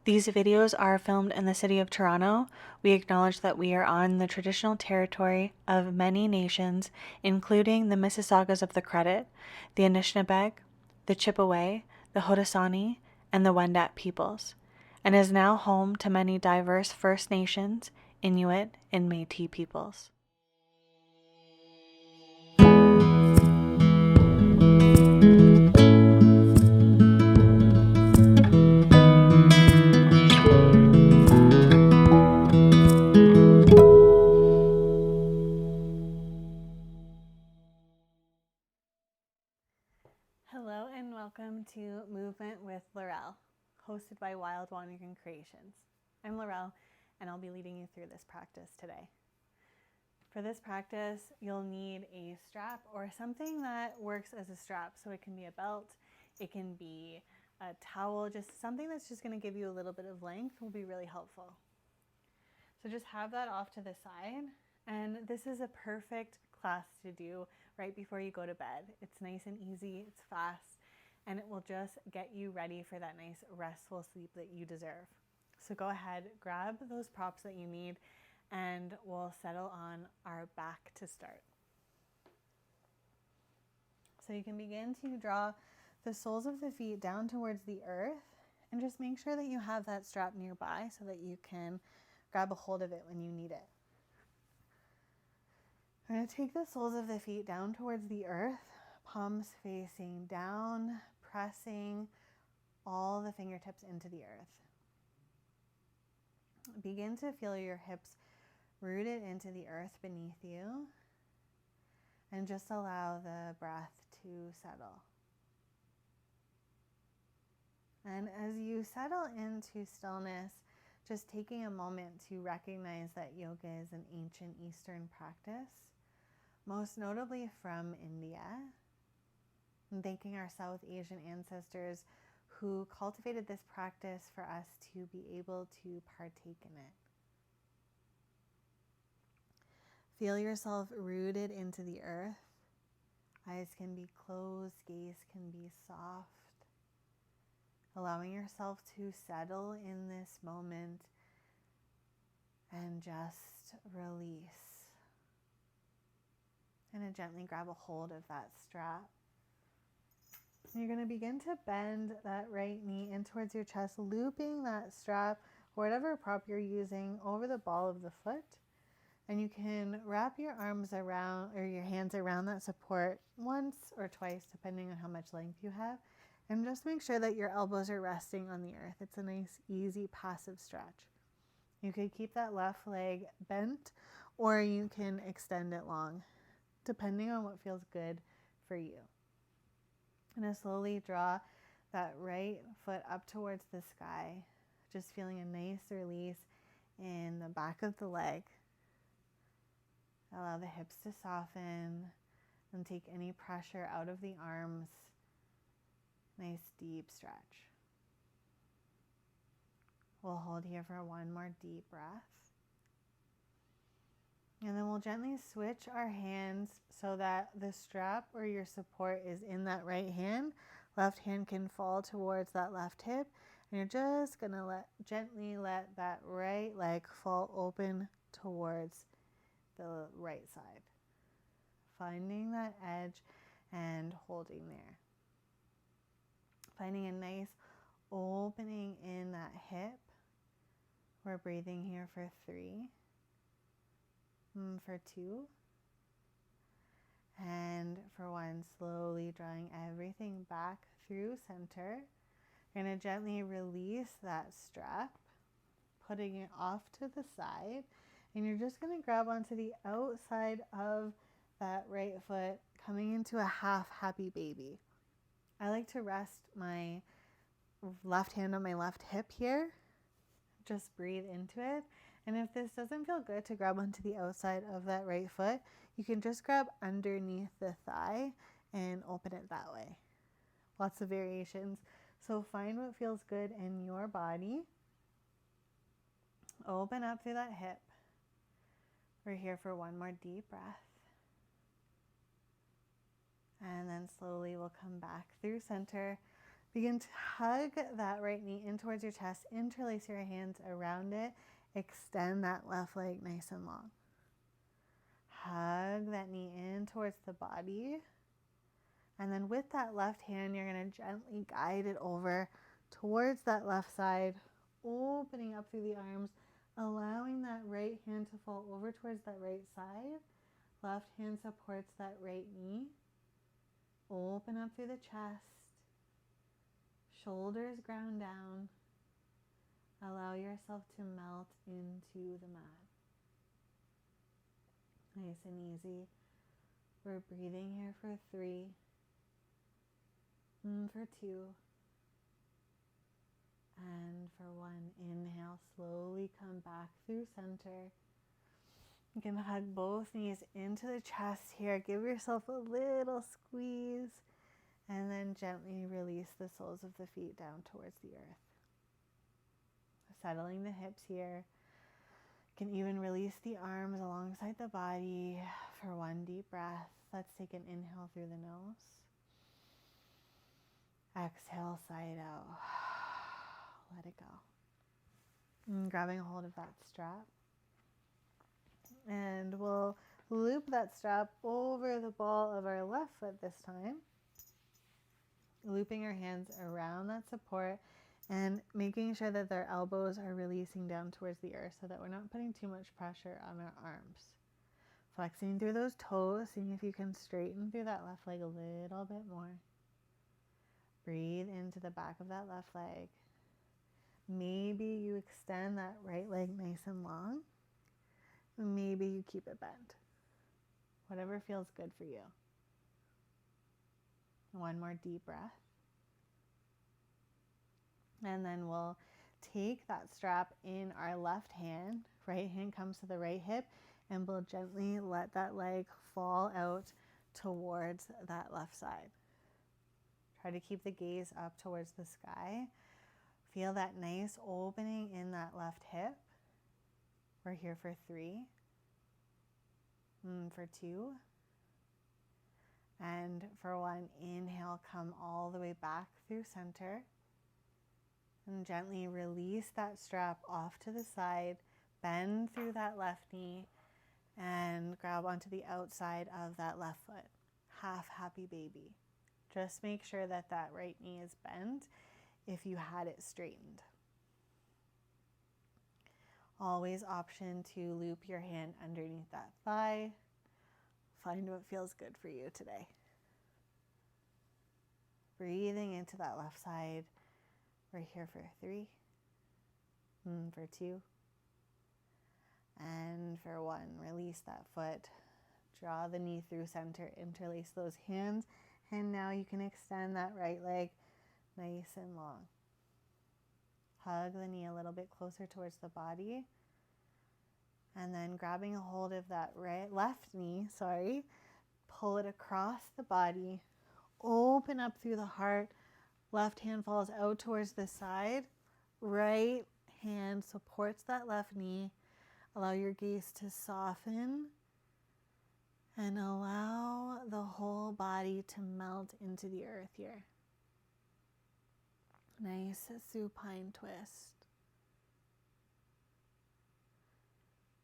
These videos are filmed in the city of Toronto. We acknowledge that we are on the traditional territory of many nations, including the Mississaugas of the Credit, the Anishinaabe, the Chippewa, the Haudenosaunee, and the Wendat peoples, and is now home to many diverse First Nations, Inuit, and Métis peoples. Hello and welcome to Movement with Laurelle, hosted by Wild Wandering Creations. I'm Laurelle and I'll be leading you through this practice today. For this practice, you'll need a strap or something that works as a strap. So it can be a belt, it can be a towel, just something that's just going to give you a little bit of length will be really helpful. So just have that off to the side. And this is a perfect class to do right before you go to bed. It's nice and easy, it's fast, and it will just get you ready for that nice restful sleep that you deserve. So go ahead, grab those props that you need, and we'll settle on our back to start. So you can begin to draw the soles of the feet down towards the earth, and just make sure that you have that strap nearby so that you can grab a hold of it when you need it. I'm going to take the soles of the feet down towards the earth, palms facing down, pressing all the fingertips into the earth. Begin to feel your hips rooted into the earth beneath you, and just allow the breath to settle. And as you settle into stillness, just taking a moment to recognize that yoga is an ancient Eastern practice, most notably from India, and thanking our South Asian ancestors who cultivated this practice for us to be able to partake in it. Feel yourself rooted into the earth. Eyes can be closed, gaze can be soft. Allowing yourself to settle in this moment and just release. And gently grab a hold of that strap. And you're going to begin to bend that right knee in towards your chest, looping that strap or whatever prop you're using over the ball of the foot. And you can wrap your arms around or your hands around that support once or twice, depending on how much length you have. And just make sure that your elbows are resting on the earth. It's a nice, easy, passive stretch. You could keep that left leg bent, or you can extend it long, depending on what feels good for you. And slowly draw that right foot up towards the sky, just feeling a nice release in the back of the leg. Allow the hips to soften and take any pressure out of the arms. Nice deep stretch. We'll hold here for one more deep breath. And then we'll gently switch our hands so that the strap or your support is in that right hand. Left hand can fall towards that left hip. And you're just going to gently let that right leg fall open towards the right side. Finding that edge and holding there. Finding a nice opening in that hip. We're breathing here for 3. For 2, and for 1, slowly drawing everything back through center. You're going to gently release that strap, putting it off to the side, and you're just going to grab onto the outside of that right foot, coming into a half happy baby. I like to rest my left hand on my left hip here. Just breathe into it. And if this doesn't feel good to grab onto the outside of that right foot, you can just grab underneath the thigh and open it that way. Lots of variations. So find what feels good in your body. Open up through that hip. We're here for one more deep breath. And then slowly we'll come back through center, Begin to hug that right knee in towards your chest. Interlace your hands around it. Extend that left leg nice and long. Hug that knee in towards the body. And then with that left hand, you're going to gently guide it over towards that left side, opening up through the arms, allowing that right hand to fall over towards that right side. Left hand supports that right knee. Open up through the chest. Shoulders ground down. Allow yourself to melt into the mat. Nice and easy. We're breathing here for 3, for 2, and for 1. Inhale, slowly come back through center. You can hug both knees into the chest here. Give yourself a little squeeze, and then gently release the soles of the feet down towards the earth. Settling the hips here. You can even release the arms alongside the body for 1 deep breath. Let's take an inhale through the nose. Exhale, side out. Let it go. And grabbing a hold of that strap. And we'll loop that strap over the ball of our left foot this time. Looping our hands around that support and making sure that their elbows are releasing down towards the earth so that we're not putting too much pressure on our arms. Flexing through those toes, seeing if you can straighten through that left leg a little bit more. Breathe into the back of that left leg. Maybe you extend that right leg nice and long. Maybe you keep it bent. Whatever feels good for you. 1 more deep breath. And then we'll take that strap in our left hand. Right hand comes to the right hip, and we'll gently let that leg fall out towards that left side. Try to keep the gaze up towards the sky. Feel that nice opening in that left hip. We're here for 3, for 2, and for 1. Inhale, come all the way back through center. And gently release that strap off to the side. Bend through that left knee and grab onto the outside of that left foot. Half happy baby. Just make sure that that right knee is bent if you had it straightened. Always option to loop your hand underneath that thigh. Find what feels good for you today. Breathing into that left side. We're here for 3, for 2, and for 1. Release that foot. Draw the knee through center. Interlace those hands. And now you can extend that right leg nice and long. Hug the knee a little bit closer towards the body. And then grabbing a hold of that left knee, pull it across the body. Open up through the heart. Left hand falls out towards the side. Right hand supports that left knee. Allow your gaze to soften and allow the whole body to melt into the earth here. Nice supine twist.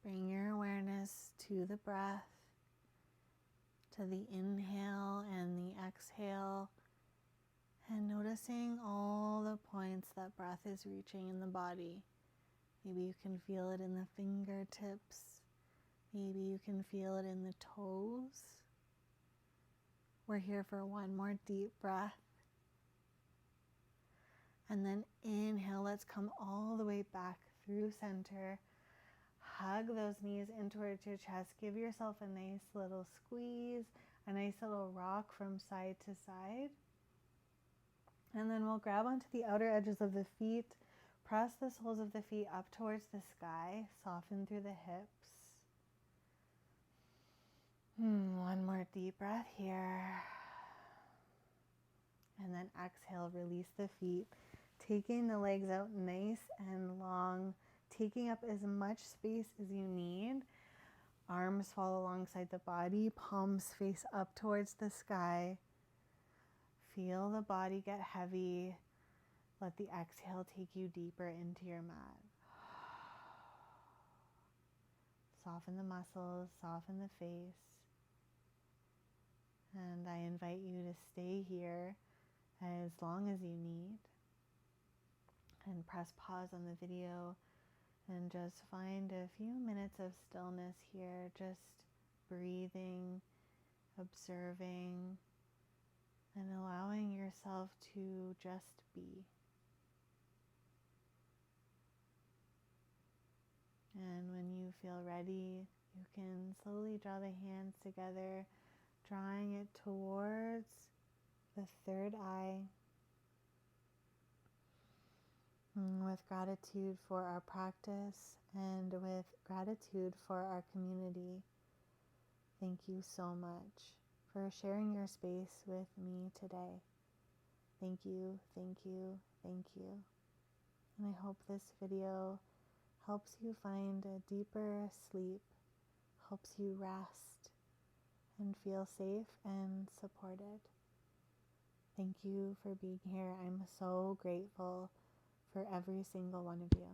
Bring your awareness to the breath, to the inhale and the exhale. And noticing all the points that breath is reaching in the body. Maybe you can feel it in the fingertips. Maybe you can feel it in the toes. We're here for 1 more deep breath. And then inhale, let's come all the way back through center. Hug those knees in towards your chest. Give yourself a nice little squeeze, a nice little rock from side to side. And then we'll grab onto the outer edges of the feet, press the soles of the feet up towards the sky, soften through the hips. 1 more deep breath here. And then exhale, release the feet, taking the legs out nice and long, taking up as much space as you need. Arms fall alongside the body, palms face up towards the sky. Feel the body get heavy. Let the exhale take you deeper into your mat. Soften the muscles, soften the face. And I invite you to stay here as long as you need. And press pause on the video and just find a few minutes of stillness here, just breathing, observing, and allowing yourself to just be. And when you feel ready, you can slowly draw the hands together, drawing it towards the third eye. With gratitude for our practice and with gratitude for our community. Thank you so much for sharing your space with me today. Thank you, thank you, thank you. And I hope this video helps you find a deeper sleep, helps you rest and feel safe and supported. Thank you for being here. I'm so grateful for every single one of you.